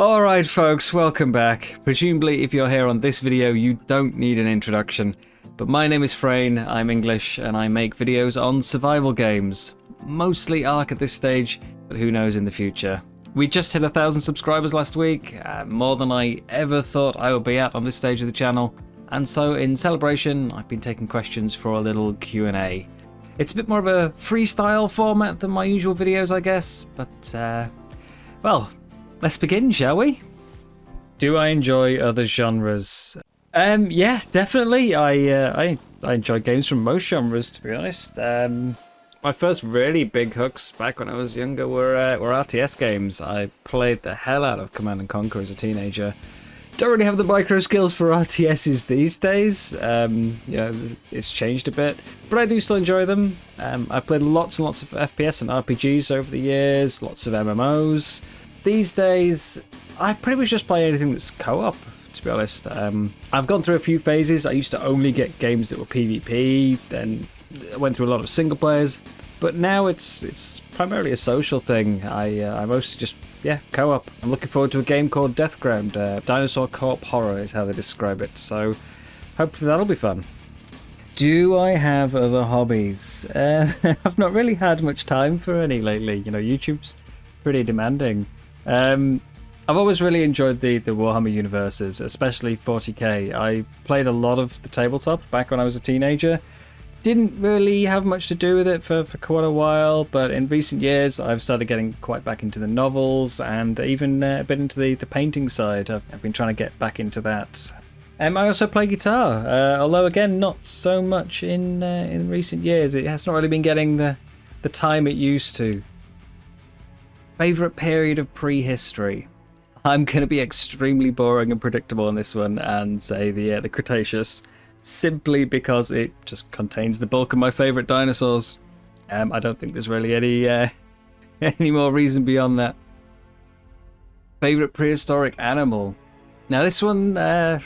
Alright folks, welcome back. Presumably if you're here on this video you don't need an introduction, but my name is Freyn, I'm English and I make videos on survival games. Mostly Ark at this stage, but who knows in the future. We just hit 1,000 subscribers last week, more than I ever thought I would be at on this stage of the channel, and so in celebration I've been taking questions for a little Q&A. It's a bit more of a freestyle format than my usual videos I guess, but well, let's begin, shall we? Do I enjoy other genres? Yeah, definitely. I enjoy games from most genres, to be honest. My first really big hooks back when I was younger were RTS games. I played the hell out of Command & Conquer as a teenager. Don't really have the micro skills for RTSs these days. You know, it's changed a bit, but I do still enjoy them. I played lots and lots of FPS and RPGs over the years, lots of MMOs. These days, I pretty much just play anything that's co-op, to be honest. I've gone through a few phases. I used to only get games that were PvP, then I went through a lot of single players, but now it's primarily a social thing. I mostly just, co-op. I'm looking forward to a game called Deathground. Dinosaur co-op horror is how they describe it, so hopefully that'll be fun. Do I have other hobbies? I've not really had much time for any lately. You know, YouTube's pretty demanding. I've always really enjoyed the Warhammer universes, especially 40k. I played a lot of the tabletop back when I was a teenager. Didn't really have much to do with it for quite a while, but in recent years I've started getting quite back into the novels and even a bit into the painting side. I've been trying to get back into that. I also play guitar, although again not so much in recent years. It has not really been getting the time it used to. Favourite period of prehistory? I'm going to be extremely boring and predictable on this one and say the Cretaceous, simply because it just contains the bulk of my favourite dinosaurs. I don't think there's really any more reason beyond that. Favourite prehistoric animal? Now this one, I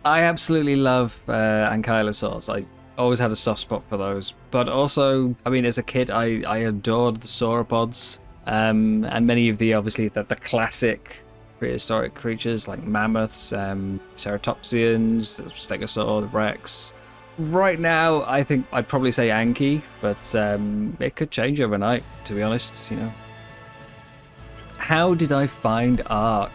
absolutely love ankylosaurs. I always had a soft spot for those, but also, I mean, as a kid I adored the sauropods. And many of the classic prehistoric creatures like mammoths, ceratopsians, the stegosaur, the rex. Right now, I think I'd probably say Anki, but it could change overnight, to be honest, you know. How did I find Ark?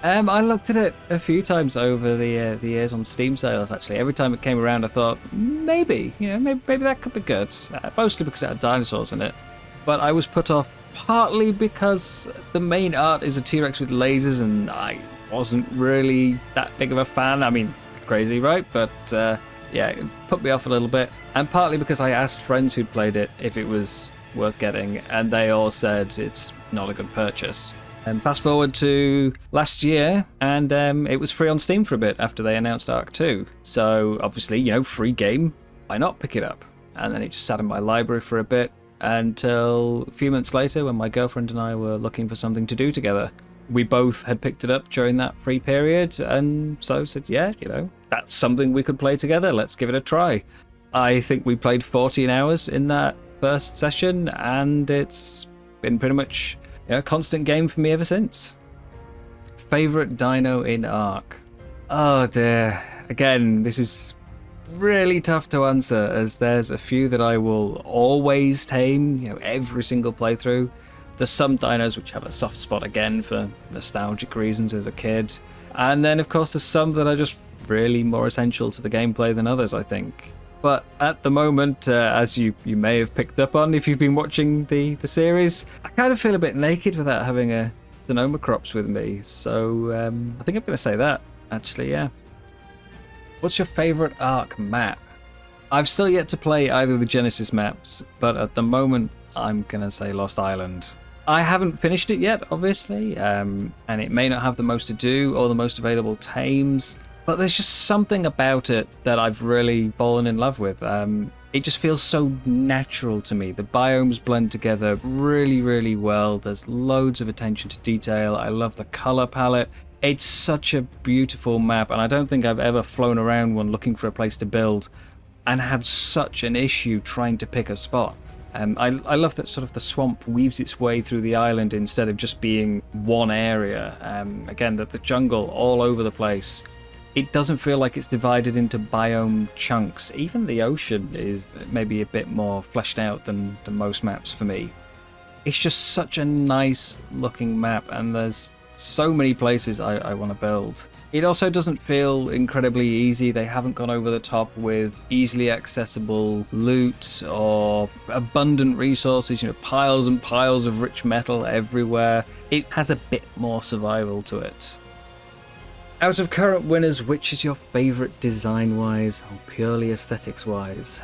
I looked at it a few times over the years on Steam sales, actually. Every time it came around, I thought, maybe that could be good. Mostly because it had dinosaurs in it. But I was put off partly because the main art is a T-Rex with lasers and I wasn't really that big of a fan. I mean, crazy, right? But it put me off a little bit. And partly because I asked friends who'd played it if it was worth getting, and they all said it's not a good purchase. And fast forward to last year, and it was free on Steam for a bit after they announced Ark 2. So obviously, you know, free game, why not pick it up? And then it just sat in my library for a bit, until a few months later when my girlfriend and I were looking for something to do together. We both had picked it up during that free period and so said, yeah, you know, that's something we could play together, let's give it a try. I think we played 14 hours in that first session and it's been pretty much a constant game for me ever since. Favourite dino in Ark? Oh dear, again, this is really tough to answer as there's a few that I will always tame, you know, every single playthrough. There's some dinos which have a soft spot again for nostalgic reasons as a kid, and then of course there's some that are just really more essential to the gameplay than others, I think. But at the moment, as you may have picked up on if you've been watching the series, I kind of feel a bit naked without having a Stenoma with me, so I think I'm going to say that, actually, yeah. What's your favourite Ark map? I've still yet to play either of the Genesis maps, but at the moment I'm going to say Lost Island. I haven't finished it yet, obviously, and it may not have the most to do or the most available tames, but there's just something about it that I've really fallen in love with. It just feels so natural to me. The biomes blend together really, really well. There's loads of attention to detail. I love the colour palette. It's such a beautiful map, and I don't think I've ever flown around one looking for a place to build and had such an issue trying to pick a spot. I love that sort of the swamp weaves its way through the island instead of just being one area. Again, that the jungle all over the place. It doesn't feel like it's divided into biome chunks. Even the ocean is maybe a bit more fleshed out than most maps for me. It's just such a nice looking map, and there's so many places I want to build. It also doesn't feel incredibly easy. They haven't gone over the top with easily accessible loot or abundant resources, piles and piles of rich metal everywhere. It has a bit more survival to it. Out of current winners, which is your favourite design-wise or purely aesthetics-wise?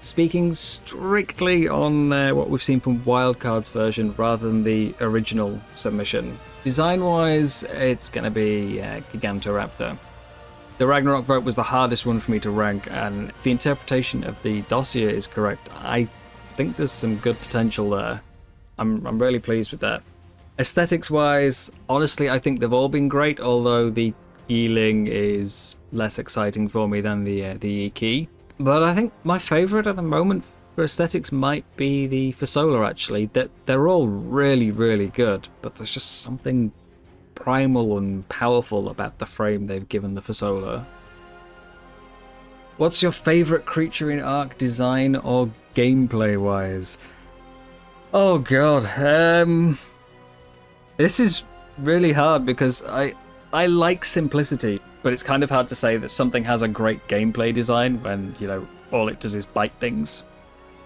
Speaking strictly on what we've seen from Wildcard's version rather than the original submission. Design-wise, it's going to be Gigantoraptor. The Ragnarok vote was the hardest one for me to rank, and if the interpretation of the dossier is correct, I think there's some good potential there. I'm really pleased with that. Aesthetics-wise, honestly, I think they've all been great, although the healing is less exciting for me than the E-Key. But I think my favourite at the moment for aesthetics might be the Fasola, actually. They're all really, really good, but there's just something primal and powerful about the frame they've given the Fasola. What's your favourite creature in Ark design or gameplay-wise? Oh god, this is really hard because I like simplicity, but it's kind of hard to say that something has a great gameplay design when, all it does is bite things.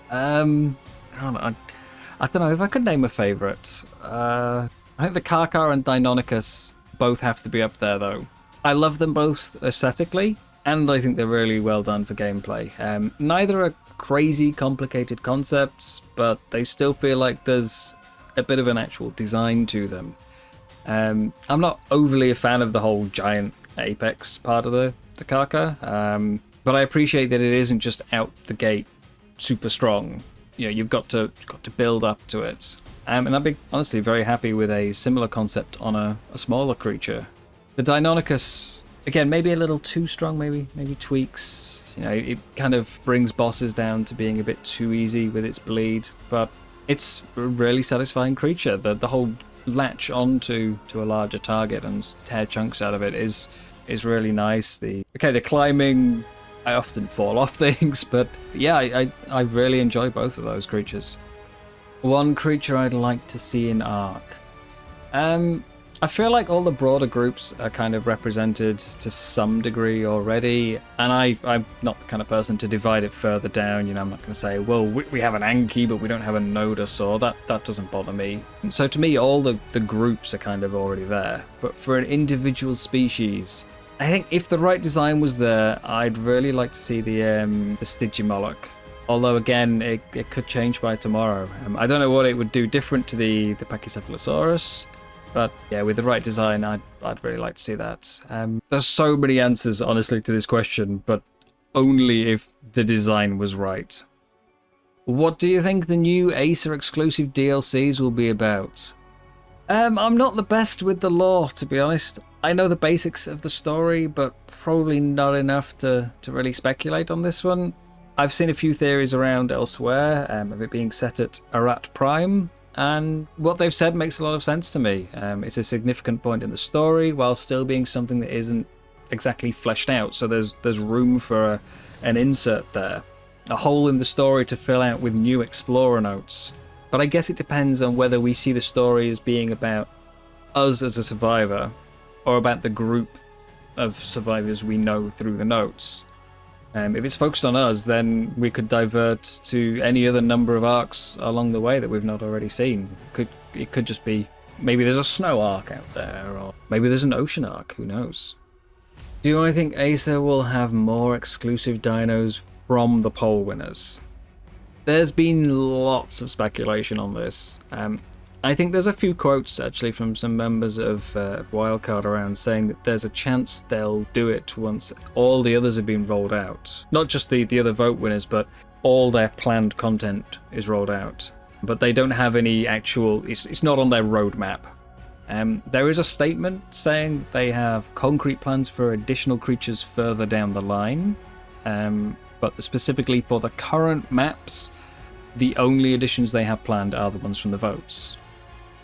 I don't know if I could name a favourite. I think the Karkar and Deinonychus both have to be up there, though. I love them both aesthetically, and I think they're really well done for gameplay. Neither are crazy complicated concepts, but they still feel like there's a bit of an actual design to them. I'm not overly a fan of the whole giant apex part of the Karkar, but I appreciate that it isn't just out the gate super strong. You've got to build up to it. And I'd be honestly very happy with a similar concept on a smaller creature. The Deinonychus, again, maybe a little too strong, maybe tweaks. It kind of brings bosses down to being a bit too easy with its bleed, but it's a really satisfying creature. The whole latch onto a larger target and tear chunks out of it is really nice. The climbing, I often fall off things, but yeah, I really enjoy both of those creatures. One creature I'd like to see in Ark. I feel like all the broader groups are kind of represented to some degree already, and I'm not the kind of person to divide it further down. I'm not going to say, well, we have an Anki, but we don't have a Nodus, or that doesn't bother me. So to me, all the groups are kind of already there. But for an individual species, I think if the right design was there, I'd really like to see the Stygimoloch. Although again, it could change by tomorrow. I don't know what it would do different to the Pachycephalosaurus. But yeah, with the right design, I'd really like to see that. There's so many answers, honestly, to this question, but only if the design was right. What do you think the new ASA exclusive DLCs will be about? I'm not the best with the lore, to be honest. I know the basics of the story, but probably not enough to really speculate on this one. I've seen a few theories around elsewhere, of it being set at Arat Prime. And what they've said makes a lot of sense to me. It's a significant point in the story while still being something that isn't exactly fleshed out. So there's room for an insert there. A hole in the story to fill out with new explorer notes. But I guess it depends on whether we see the story as being about us as a survivor or about the group of survivors we know through the notes. If it's focused on us, then we could divert to any other number of arcs along the way that we've not already seen. It could just be, maybe there's a snow arc out there, or maybe there's an ocean arc, who knows. Do I think ASA will have more exclusive dinos from the poll winners? There's been lots of speculation on this. I think there's a few quotes actually from some members of Wildcard around saying that there's a chance they'll do it once all the others have been rolled out. Not just the other vote winners, but all their planned content is rolled out. But they don't have any actual, it's not on their roadmap. There is a statement saying they have concrete plans for additional creatures further down the line. But specifically for the current maps, the only additions they have planned are the ones from the votes.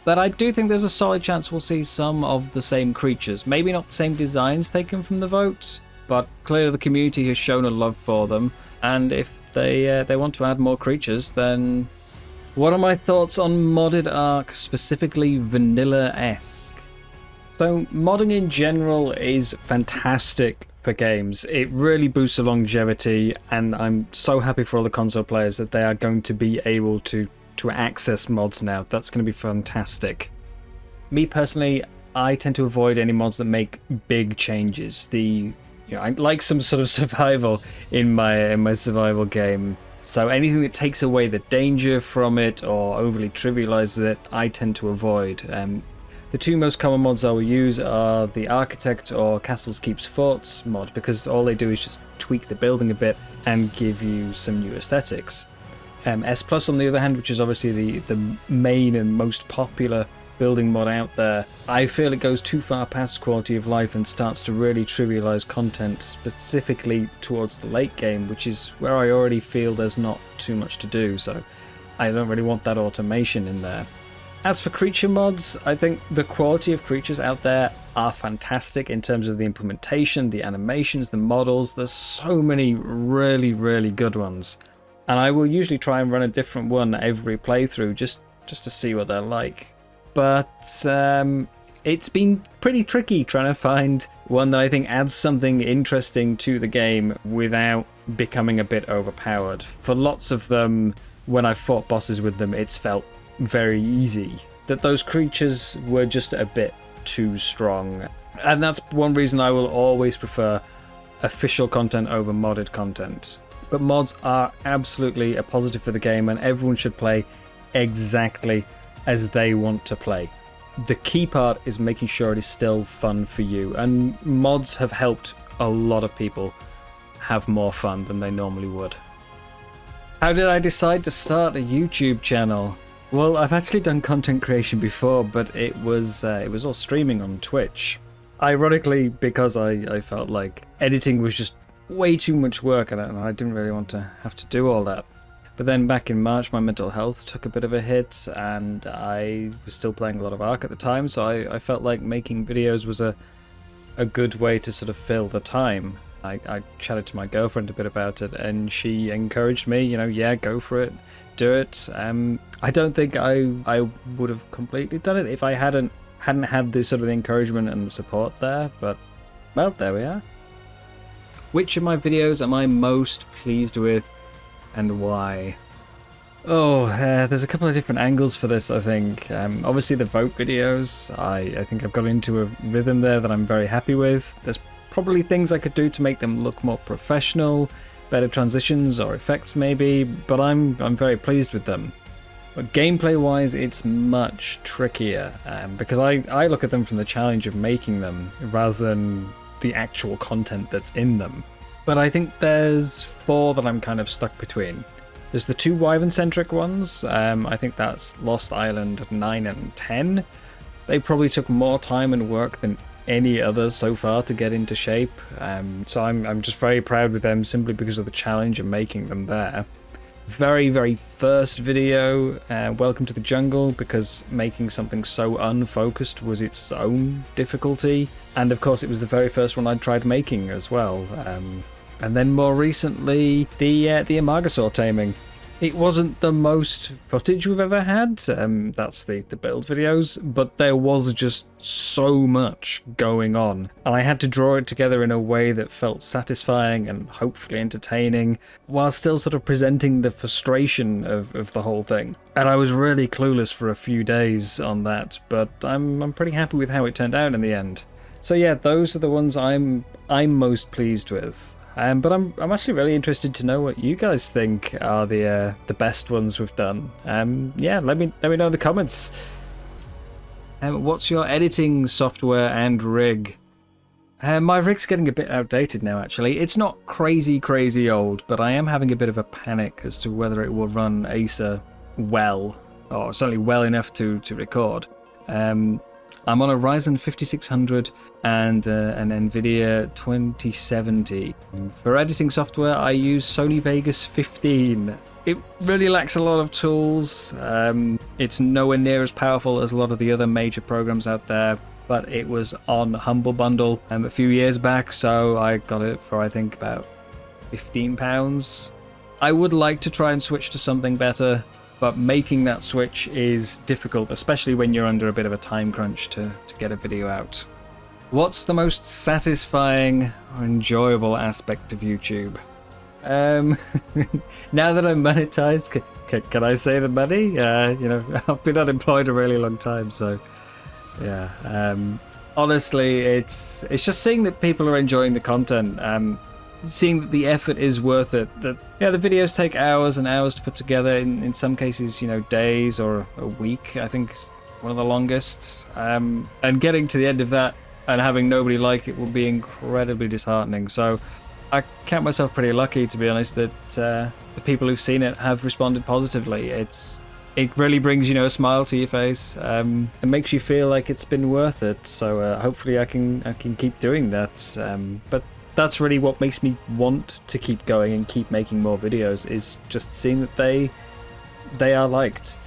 But I do think there's a solid chance we'll see some of the same creatures. Maybe not the same designs taken from the votes, but clearly the community has shown a love for them. And if they want to add more creatures, then what are my thoughts on modded Ark, specifically vanilla-esque? So modding in general is fantastic for games. It really boosts the longevity, and I'm so happy for all the console players that they are going to be able to access mods now. That's going to be fantastic. Me personally, I tend to avoid any mods that make big changes. I like some sort of survival in my survival game. So anything that takes away the danger from it or overly trivializes it, I tend to avoid. The two most common mods I will use are the Architect or Castles Keeps Forts mod, because all they do is just tweak the building a bit and give you some new aesthetics. S Plus, on the other hand, which is obviously the main and most popular building mod out there, I feel it goes too far past quality of life and starts to really trivialize content, specifically towards the late game, which is where I already feel there's not too much to do, so I don't really want that automation in there. As for creature mods, I think the quality of creatures out there are fantastic in terms of the implementation, the animations, the models. There's so many really, really good ones. And I will usually try and run a different one every playthrough just to see what they're like. But it's been pretty tricky trying to find one that I think adds something interesting to the game without becoming a bit overpowered. For lots of them, when I've fought bosses with them, it's felt very easy. That those creatures were just a bit too strong. And that's one reason I will always prefer official content over modded content. But mods are absolutely a positive for the game, and everyone should play exactly as they want to play. The key part is making sure it is still fun for you, and mods have helped a lot of people have more fun than they normally would. How did I decide to start a YouTube channel? Well, I've actually done content creation before, but it was all streaming on Twitch. Ironically, because I felt like editing was just way too much work, and I didn't really want to have to do all that. But then back in March, my mental health took a bit of a hit, and I was still playing a lot of Ark at the time, so I felt like making videos was a good way to sort of fill the time. I chatted to my girlfriend a bit about it, and she encouraged me, yeah, go for it, do it. I don't think I would have completely done it if I hadn't had this sort of encouragement and the support there, but, well, there we are. Which of my videos am I most pleased with, and why? Oh, there's a couple of different angles for this, I think. Obviously the vote videos, I think I've got into a rhythm there that I'm very happy with. There's probably things I could do to make them look more professional, better transitions or effects maybe, but I'm very pleased with them. But gameplay-wise, it's much trickier, because I look at them from the challenge of making them, rather than the actual content that's in them. But I think there's 4 that I'm kind of stuck between. There's the 2 Wyvern-centric ones. I think that's Lost Island 9 and 10. They probably took more time and work than any others so far to get into shape. So I'm just very proud with them simply because of the challenge of making them there. Very, very first video, Welcome to the Jungle, because making something so unfocused was its own difficulty. And of course it was the very first one I tried making as well. And then more recently, the Amargasaur taming. It wasn't the most footage we've ever had, that's the build videos, but there was just so much going on. And I had to draw it together in a way that felt satisfying and hopefully entertaining, while still sort of presenting the frustration of the whole thing. And I was really clueless for a few days on that, but I'm pretty happy with how it turned out in the end. So yeah, those are the ones I'm most pleased with. But I'm actually really interested to know what you guys think are the best ones we've done. Yeah, let me know in the comments. What's your editing software and rig? My rig's getting a bit outdated now, actually. It's not crazy old, but I am having a bit of a panic as to whether it will run ASA well, or certainly well enough to record. I'm on a Ryzen 5600 and an NVIDIA 2070. For editing software, I use Sony Vegas 15. It really lacks a lot of tools. It's nowhere near as powerful as a lot of the other major programs out there, but it was on Humble Bundle a few years back, so I got it for I think about £15. I would like to try and switch to something better, but making that switch is difficult, especially when you're under a bit of a time crunch to get a video out. What's the most satisfying or enjoyable aspect of YouTube? Now that I'm monetized, can I say the money? You know, I've been unemployed a really long time, so yeah. Honestly, it's just seeing that people are enjoying the content, seeing that the effort is worth it. That the videos take hours and hours to put together. In some cases, you know, days or a week. I think is one of the longest. And getting to the end of that and having nobody like it will be incredibly disheartening. So I count myself pretty lucky, to be honest, that the people who've seen it have responded positively. It really brings, you know, a smile to your face. It makes you feel like it's been worth it. So hopefully I can keep doing that. But that's really what makes me want to keep going and keep making more videos, is just seeing that they are liked.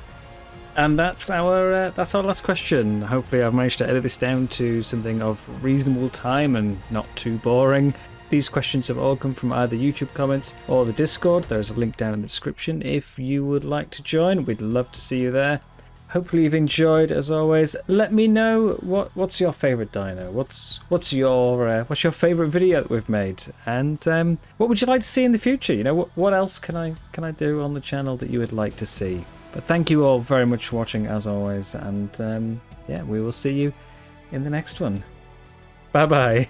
And that's our last question. Hopefully I've managed to edit this down to something of reasonable time and not too boring. These questions have all come from either YouTube comments or the Discord. There's a link down in the description if you would like to join. We'd love to see you there. Hopefully you've enjoyed. As always, let me know what's your favorite dino. What's your favorite video that we've made, and what would you like to see in the future? You know, what else can I do on the channel that you would like to see? But thank you all very much for watching, as always, and yeah, we will see you in the next one. Bye bye.